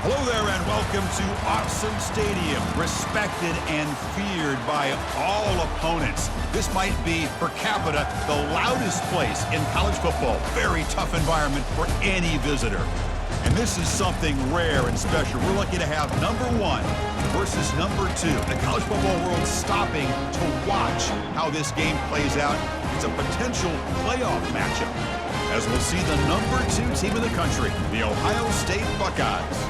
Hello there and welcome to Awesome Stadium, respected and feared by all opponents. This might be, per capita, the loudest place in college football. Very tough environment for any visitor. And this is something rare and special. We're lucky to have number one versus number two. The college football world stopping to watch how this game plays out. It's a potential playoff matchup, as we'll see the number two team in the country, the Ohio State Buckeyes,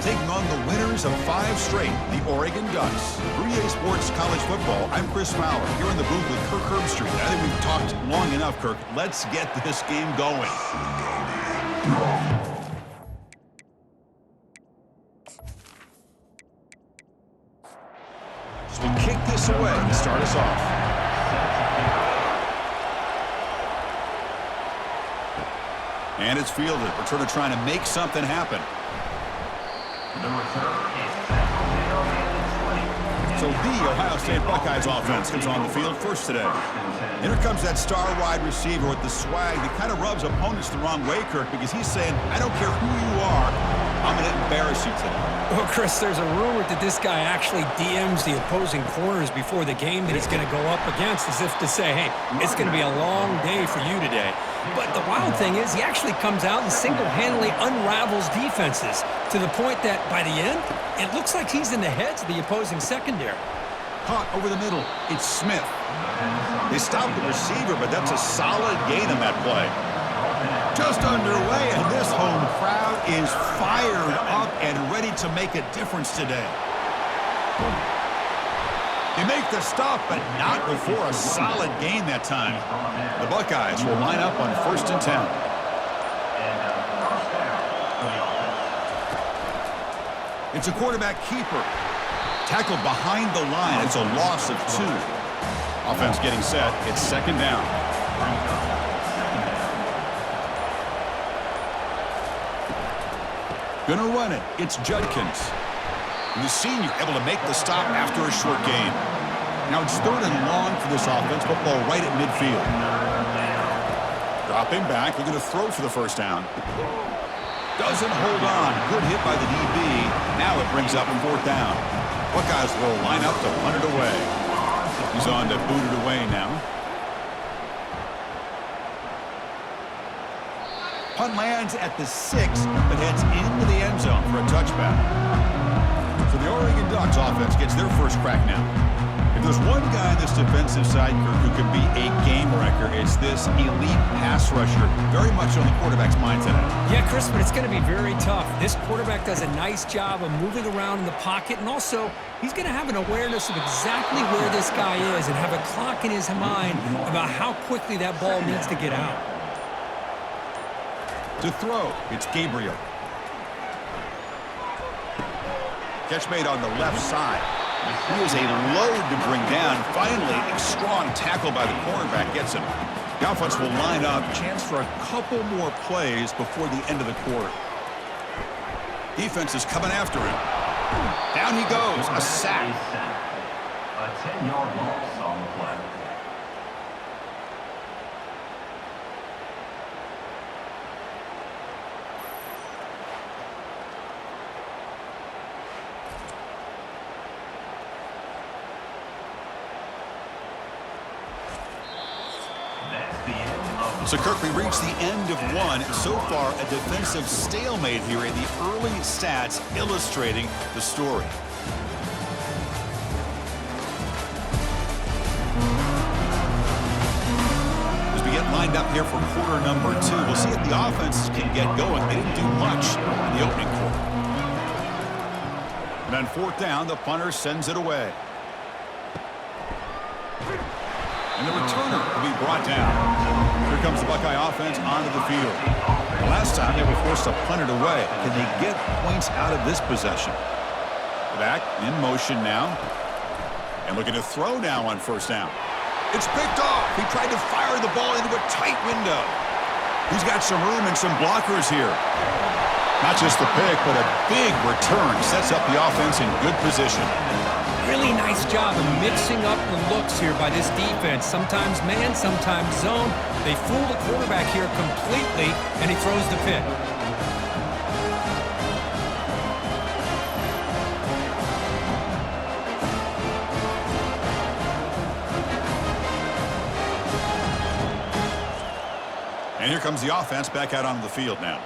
taking on the winners of 5 straight, the Oregon Ducks. 3A Sports College Football, I'm Chris Fowler, here in the booth with Kirk Herbstreit. I think we've talked long enough, Kirk. Let's get this game going. So we'll kick this away to start us off. And it's fielded. Returner trying to make something happen. So the Ohio State Buckeyes offense comes on the field first today. And here comes that star wide receiver with the swag that kind of rubs opponents the wrong way, Kirk, because he's saying, I don't care who you are, I'm going to embarrass you today. Well, Chris, there's a rumor that this guy actually DMs the opposing corners before the game that he's going to go up against, as if to say, hey, it's going to be a long day for you today. But the wild thing is he actually comes out and single-handedly unravels defenses to the point that by the end, it looks like he's in the heads of the opposing secondary. Caught over the middle. It's Smith. They stopped the receiver, but that's a solid gain on that play. Just underway, and this home crowd is fired up and ready to make a difference today. They make the stop, but not before a solid gain that time. The Buckeyes will line up on 1st and 10. It's a quarterback keeper. Tackled behind the line. It's a loss of 2. Offense getting set. It's 2nd down. Gonna run it. It's Judkins. And the senior able to make the stop after a short gain. Now it's 3rd and long for this offense. Football right at midfield. Dropping back. Looking to throw for the 1st down. Doesn't hold on. Good hit by the DB. Now it brings up 4th down. Buckeyes will line up to punt it away. He's on to boot it away now. Punt lands at the 6, but heads into the end zone for a touchback. So the Oregon Ducks offense gets their first crack now. If there's one guy on this defensive side, Kirk, who can be a game wrecker, it's this elite pass rusher. Very much on the quarterback's mind today. Yeah, Chris, but it's going to be very tough. This quarterback does a nice job of moving around in the pocket, and also he's going to have an awareness of exactly where this guy is and have a clock in his mind about how quickly that ball needs to get out. To throw, it's Gabriel. Catch made on the left side. He was a load to bring down. Finally, a strong tackle by the cornerback gets him. The offense will line up. Chance for a couple more plays before the end of the quarter. Defense is coming after him. Down he goes. A sack. A 10-yard loss on the play. So, Kirk, we reached the end of one. So far, a defensive stalemate here in the early stats illustrating the story. As we get lined up here for quarter number 2, we'll see if the offenses can get going. They didn't do much in the opening quarter. And on 4th down, the punter sends it away. And the returner will be brought down. Here comes the Buckeye offense onto the field. The last time they were forced to punt it away. Can they get points out of this possession? Back in motion now. And looking to throw now on 1st down. It's picked off. He tried to fire the ball into a tight window. He's got some room and some blockers here. Not just the pick, but a big return sets up the offense in good position. Really nice job of mixing up the looks here by this defense. Sometimes man, sometimes zone. They fool the quarterback here completely, and he throws the pick. here comes the offense back out onto the field now.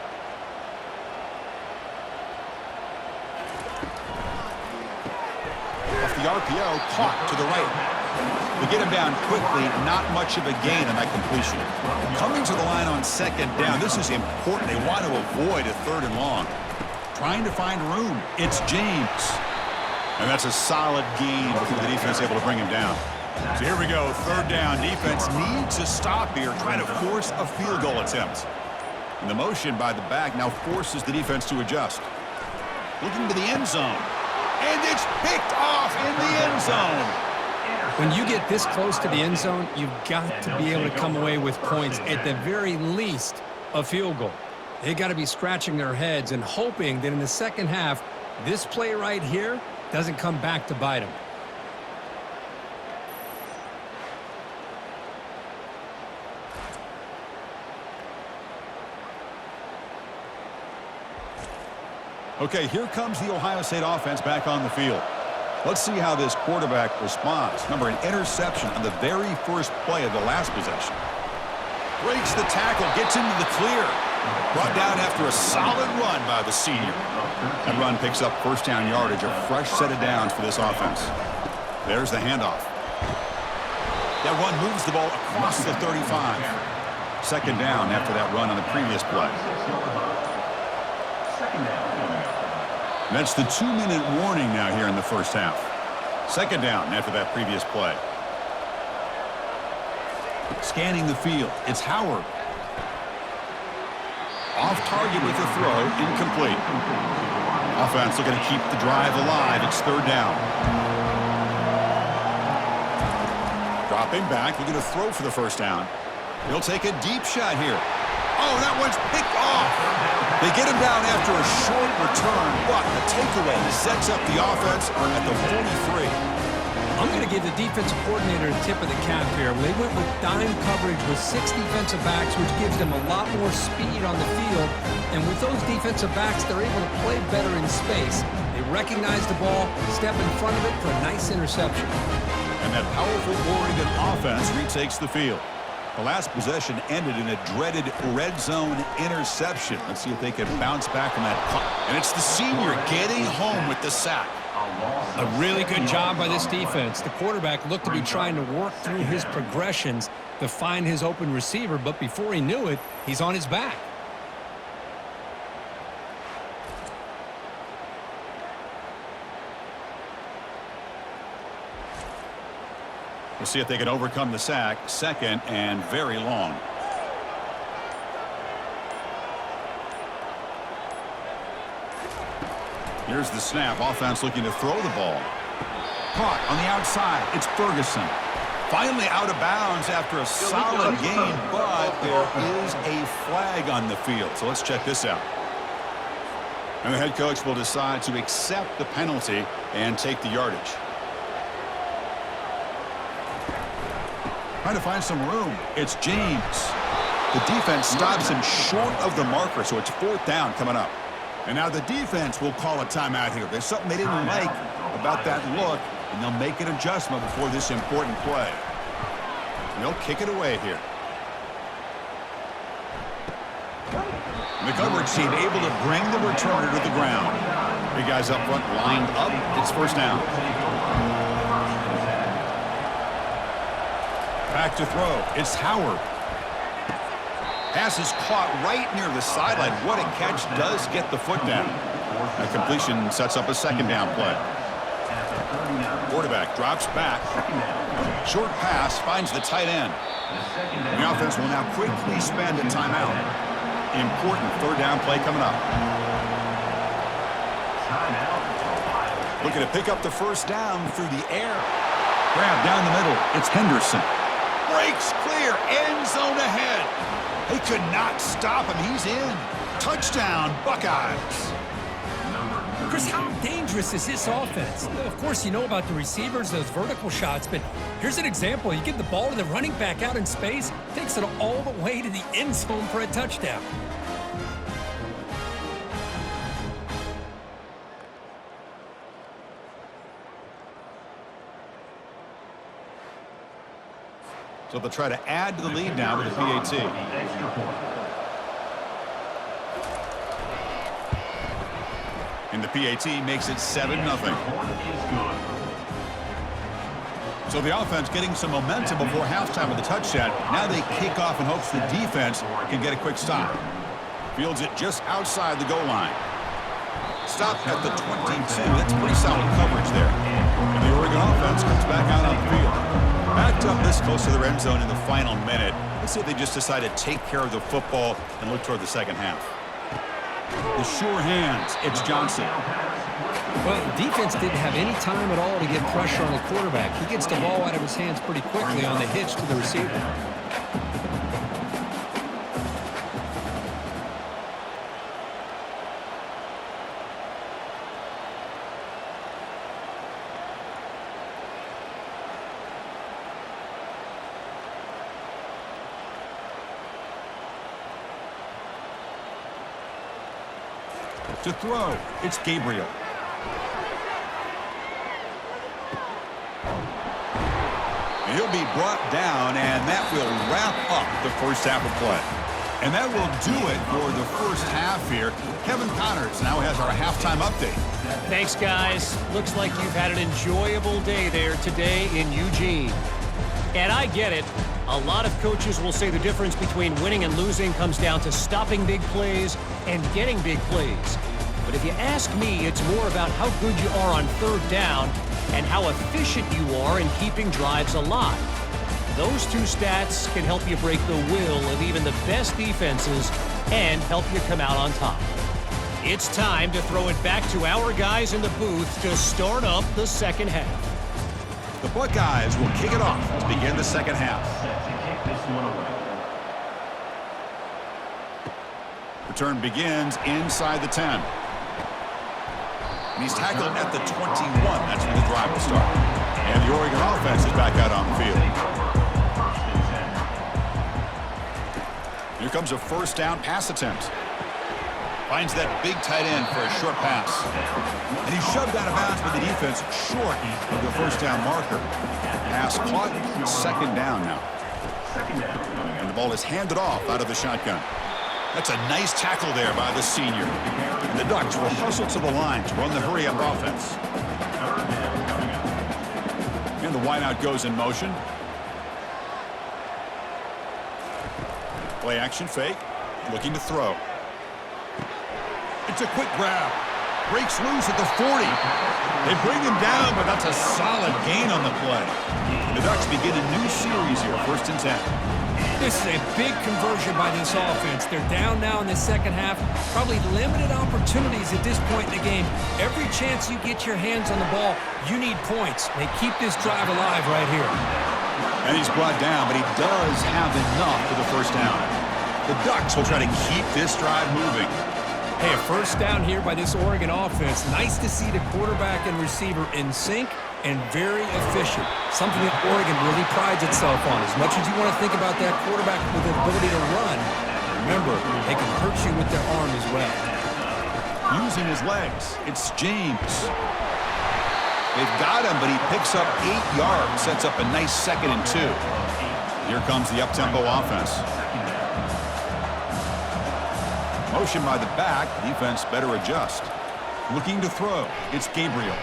Off the RPO, caught to the right. We get him down quickly, not much of a gain on that completion. Coming to the line on second down, this is important. They want to avoid a third and long. Trying to find room. It's James. And that's a solid gain before the defense able to bring him down. So here we go, third down. Defense needs a stop here, trying to force a field goal attempt. And the motion by the back now forces the defense to adjust. Looking to the end zone. And it's picked off in the end zone. When you get this close to the end zone, you've got to be able to come away with points, at the very least, a field goal. They got to be scratching their heads and hoping that in the second half, this play right here doesn't come back to bite them. Okay, here comes the Ohio State offense back on the field. Let's see how this quarterback responds. Remember, an interception on the very first play of the last possession. Breaks the tackle, gets into the clear. Brought down after a solid run by the senior. That run picks up first down yardage, a fresh set of downs for this offense. There's the handoff. That run moves the ball across the 35. Second down after that run on the previous play. That's the 2-minute warning now here in the first half. Second down after that previous play. Scanning the field, it's Howard. Off target with a throw, incomplete. Offense looking to keep the drive alive. It's third down. Dropping back, looking to throw for the first down. He'll take a deep shot here. Oh, that one's picked off. They get him down after a short return, but the takeaway sets up the offense at the 43. I'm going to give the defensive coordinator a tip of the cap here. They went with dime coverage with 6 defensive backs, which gives them a lot more speed on the field. And with those defensive backs, they're able to play better in space. They recognize the ball, step in front of it for a nice interception. And that powerful Oregon offense retakes the field. The last possession ended in a dreaded red zone interception. Let's see if they can bounce back from that. And it's the senior getting home with the sack. A really good job by this defense. The quarterback looked to be trying to work through his progressions to find his open receiver, but before he knew it, he's on his back. We'll see if they can overcome the sack. Second and very long. Here's the snap. Offense looking to throw the ball. Caught on the outside. It's Ferguson. Finally out of bounds after a solid gain, but there is a flag on the field. So let's check this out. And the head coach will decide to accept the penalty and take the yardage. Trying to find some room. It's James. The defense stops him short of the marker, so it's fourth down coming up. And now the defense will call a timeout here. There's something they didn't like about that look, and they'll make an adjustment before this important play. And they'll kick it away here. And the coverage team able to bring the returner to the ground. Big guys up front lined up. It's first down. Back to throw. It's Howard. Pass is caught right near the sideline. What a catch. Does get the foot down. That completion sets up a second down play. Quarterback drops back. Short pass finds the tight end. The offense will now quickly spend a timeout. Important third down play coming up. Looking to pick up the first down through the air. Grab down the middle. It's Henderson. Breaks clear. End zone ahead. They could not stop him. He's in. Touchdown, Buckeyes. Chris, how dangerous is this offense? Of course, you know about the receivers, those vertical shots, but here's an example. You give the ball to the running back out in space, takes it all the way to the end zone for a touchdown. So they'll try to add to the lead now with the PAT. And the PAT makes it 7-0. So the offense getting some momentum before halftime with the touchdown. Now they kick off in hopes the defense can get a quick stop. Fields it just outside the goal line. Stop at the 22. That's pretty solid coverage there. And the Oregon offense comes back out on the field. Backed up this close to the end zone in the final minute. Let's see if they just decide to take care of the football and look toward the second half. The sure hands. It's Johnson. Well, the defense didn't have any time at all to get pressure on the quarterback. He gets the ball out of his hands pretty quickly on the hitch to the receiver. To throw, it's Gabriel. He'll be brought down, and that will wrap up the first half of play. And that will do it for the first half here. Kevin Connors now has our halftime update. Thanks, guys. Looks like you've had an enjoyable day there today in Eugene. And I get it. A lot of coaches will say the difference between winning and losing comes down to stopping big plays and getting big plays. But if you ask me, it's more about how good you are on third down and how efficient you are in keeping drives alive. Those two stats can help you break the will of even the best defenses and help you come out on top. It's time to throw it back to our guys in the booth to start up the second half. The Buckeyes will kick it off to begin the second half. Return begins inside the 10. And he's tackled at the 21. That's when the drive will start. And the Oregon offense is back out on the field. Here comes a first down pass attempt. Finds that big tight end for a short pass. And he's shoved out of bounds with the defense short of the first down marker. Pass caught, second down now. And the ball is handed off out of the shotgun. That's a nice tackle there by the senior. And the Ducks will hustle to the line to run the hurry-up offense. And the wideout goes in motion. Play action fake. Looking to throw. It's a quick grab. Breaks loose at the 40. They bring him down, but that's a solid gain on the play. And the Ducks begin a new series here, 1st and 10. This is a big conversion by this offense. They're down now in the second half. Probably limited opportunities at this point in the game. Every chance you get your hands on the ball, you need points. They keep this drive alive right here. And he's brought down, but he does have enough for the first down. The Ducks will try to keep this drive moving. Hey, a first down here by this Oregon offense. Nice to see the quarterback and receiver in sync and very efficient. Something that Oregon really prides itself on. As much as you want to think about that quarterback with the ability to run, remember, they can hurt you with their arm as well. Using his legs, it's James. They've got him, but he picks up 8 yards, sets up a nice 2nd and 2. Here comes the up-tempo offense. Motion by the back, defense better adjust. Looking to throw, it's Gabriel.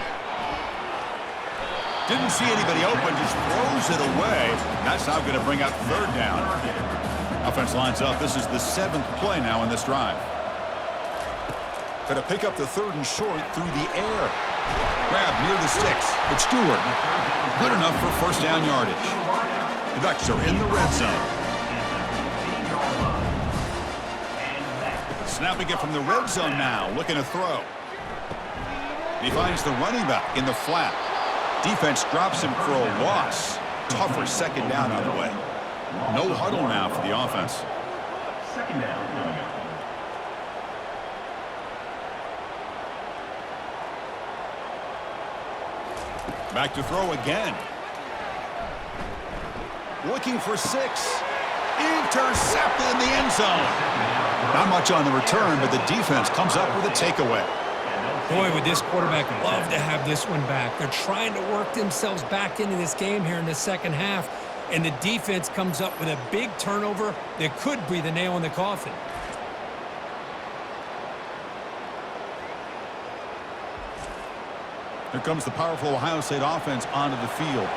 Didn't see anybody open, just throws it away. That's now going to bring up third down. Offense lines up. This is the 7th play now in this drive. Going to pick up the 3rd and short through the air. Grab near the sticks. It's Stewart. Good enough for first down yardage. The Ducks are in the red zone. Snapping it from the red zone now. Looking to throw. He finds the running back in the flat. Defense drops him for a loss. Tougher second down on the way. No huddle now for the offense. Second down. Back to throw again. Looking for 6. Intercepted in the end zone. Not much on the return, but the defense comes up with a takeaway. Boy, would this quarterback love to have this one back. They're trying to work themselves back into this game here in the second half, and the defense comes up with a big turnover that could be the nail in the coffin. Here comes the powerful Ohio State offense onto the field.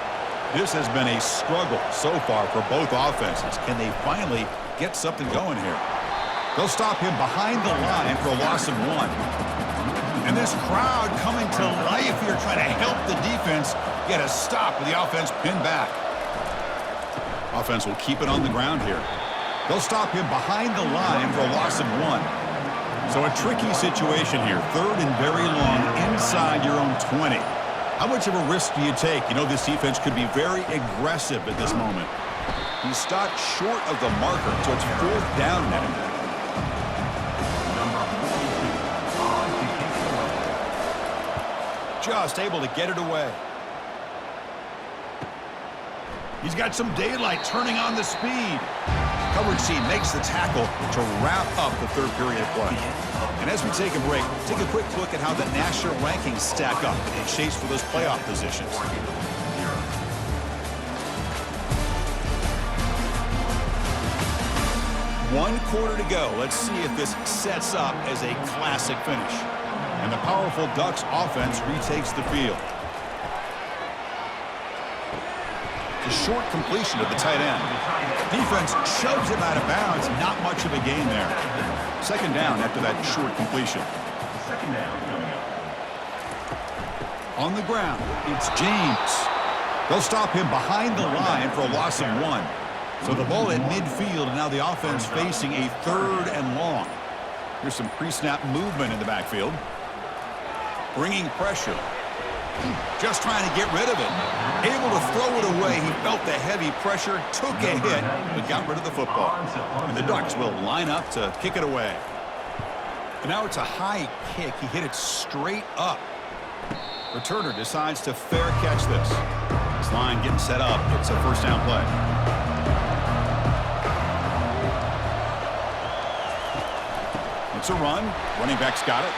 This has been a struggle so far for both offenses. Can they finally get something going here? They'll stop him behind the line for a loss of 1. And this crowd coming to life here trying to help the defense get a stop with the offense pinned back. Offense will keep it on the ground here. They'll stop him behind the line for a loss of 1. So a tricky situation here. 3rd and very long inside your own 20. How much of a risk do you take? You know, this defense could be very aggressive at this moment. He stopped short of the marker, so it's 4th down now. Just able to get it away. He's got some daylight turning on the speed. Coverage team makes the tackle to wrap up the 3rd period of play. And as we take a break, take a quick look at how the national rankings stack up in chase for those playoff positions. 1 quarter to go. Let's see if this sets up as a classic finish. And the powerful Ducks offense retakes the field. The short completion of the tight end. Defense shoves him out of bounds. Not much of a gain there. 2nd down after that short completion. On the ground, it's James. They'll stop him behind the line for a loss of 1. So the ball at midfield, and now the offense facing a 3rd and long. Here's some pre-snap movement in the backfield. Bringing pressure. Just trying to get rid of it. Able to throw it away. He felt the heavy pressure, took a hit, but got rid of the football. And the Ducks will line up to kick it away. And now it's a high kick. He hit it straight up. Returner decides to fair catch this. This line getting set up. It's a 1st down play. It's a run. Running back's got it.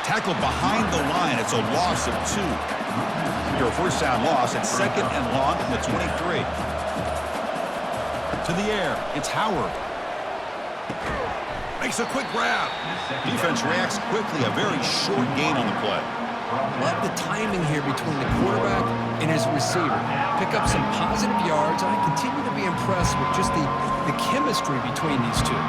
Tackled behind the line. It's a loss of 2. After a 1st down loss, it's 2nd and long from the 23. To the air, it's Howard. Makes a quick grab. Defense reacts quickly. A very short gain on the play. Love the timing here between the quarterback and his receiver. Pick up some positive yards, and I continue to be impressed with just the chemistry between these two.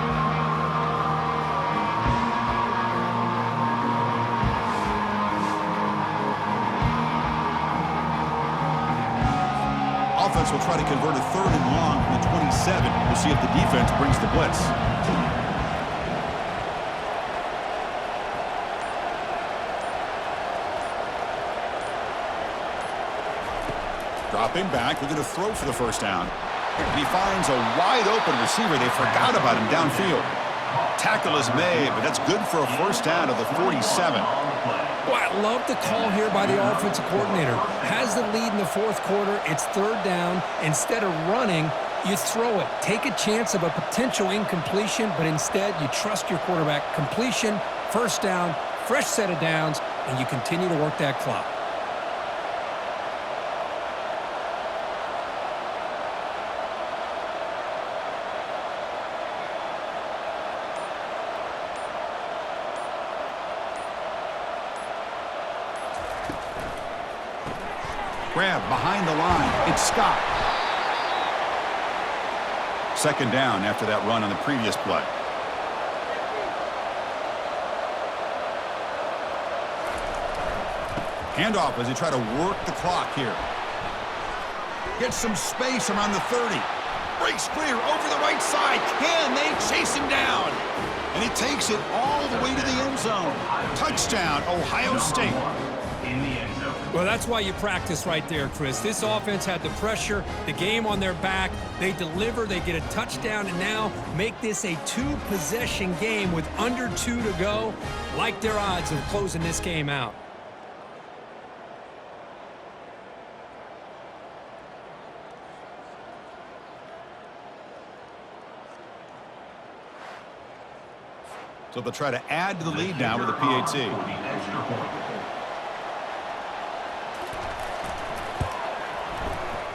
Offense will try to convert a 3rd and long from the 27. We'll see if the defense brings the blitz. Dropping back, we're going to throw for the 1st down. And he finds a wide open receiver. They forgot about him downfield. Tackle is made, but that's good for a 1st down to the 47. Well, I love the call here by the offensive coordinator. Has the lead in the 4th quarter. It's 3rd down. Instead of running, you throw it. Take a chance of a potential incompletion, but instead you trust your quarterback. Completion, 1st down, fresh set of downs, and you continue to work that clock. Grab behind the line. It's Scott. 2nd down after that run on the previous play. Handoff as they try to work the clock here. Gets some space around the 30. Breaks clear over the right side. Can they chase him down? And he takes it all the way to the end zone. Touchdown, Ohio State. Well, that's why you practice right there, Chris. This offense had the pressure, the game on their back. They deliver, they get a touchdown, and now make this a 2-possession game with under 2 to go. Like their odds of closing this game out. So they'll try to add to the lead now with a PAT.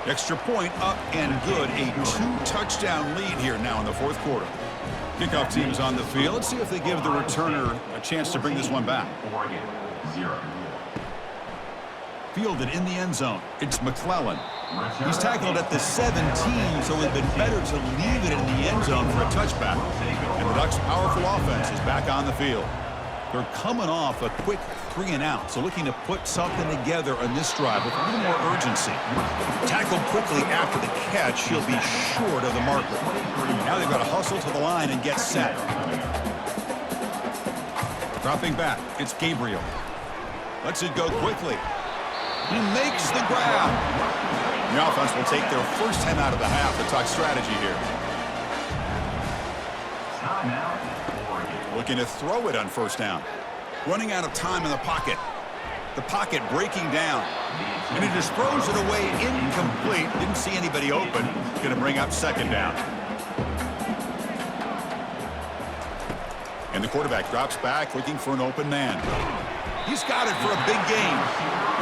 Extra point up and good. A 2-touchdown lead here now in the 4th quarter. Kickoff team is on the field. Let's see if they give the returner a chance to bring this one back. Fielded in the end zone. It's McClellan. He's tackled at the 17, so it would have been better to leave it in the end zone for a touchback. And the Ducks' powerful offense is back on the field. They're coming off a quick 3-and-out, so looking to put something together on this drive with a little more urgency. Tackled quickly after the catch, he'll be short of the marker. Now they've got to hustle to the line and get set. Dropping back, it's Gabriel. Lets it go quickly. He makes the grab. The offense will take their first time out of the half to talk strategy here. Looking to throw it on first down. Running out of time in the pocket. The pocket breaking down. And he just throws it away incomplete. Didn't see anybody open. Going to bring up second down. And the quarterback drops back looking for an open man. He's got it for a big gain.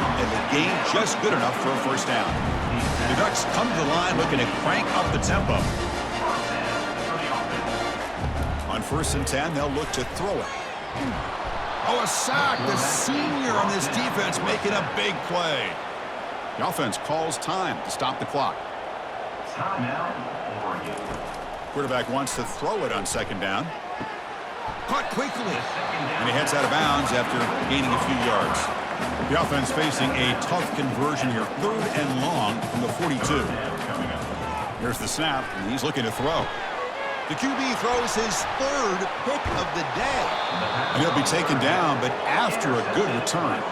And the gain just good enough for a first down. The Ducks come to the line looking to crank up the tempo. On 1st and 10, they'll look to throw it. Oh, a sack. The senior on this defense making a big play. The offense calls time to stop the clock. Quarterback wants to throw it on second down. Caught quickly. And he heads out of bounds after gaining a few yards. The offense facing a tough conversion here. 3rd and long from the 42. Here's the snap, and he's looking to throw. The QB throws his 3rd pick of the day. And he'll be taken down, but after a good return.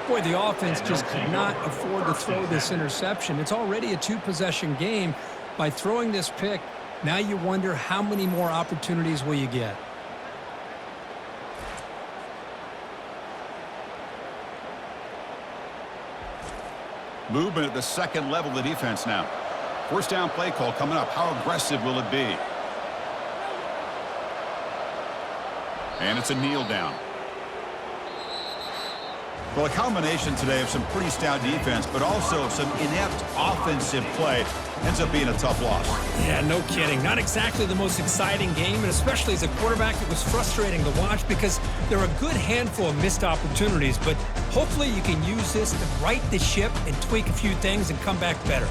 Boy, the offense just could not afford to throw this interception. It's already a 2-possession game. By throwing this pick, now you wonder how many more opportunities will you get. Movement at the second level of the defense now. First down play call coming up. How aggressive will it be? And it's a kneel down. Well, a combination today of some pretty stout defense, but also some inept offensive play ends up being a tough loss. Yeah, no kidding. Not exactly the most exciting game, and especially as a quarterback, it was frustrating to watch because there are a good handful of missed opportunities, but hopefully you can use this to right the ship and tweak a few things and come back better.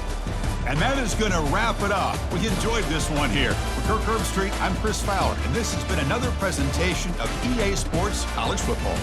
And that is going to wrap it up. We enjoyed this one here. For Kirk Herbstreit, I'm Chris Fowler, and this has been another presentation of EA Sports College Football.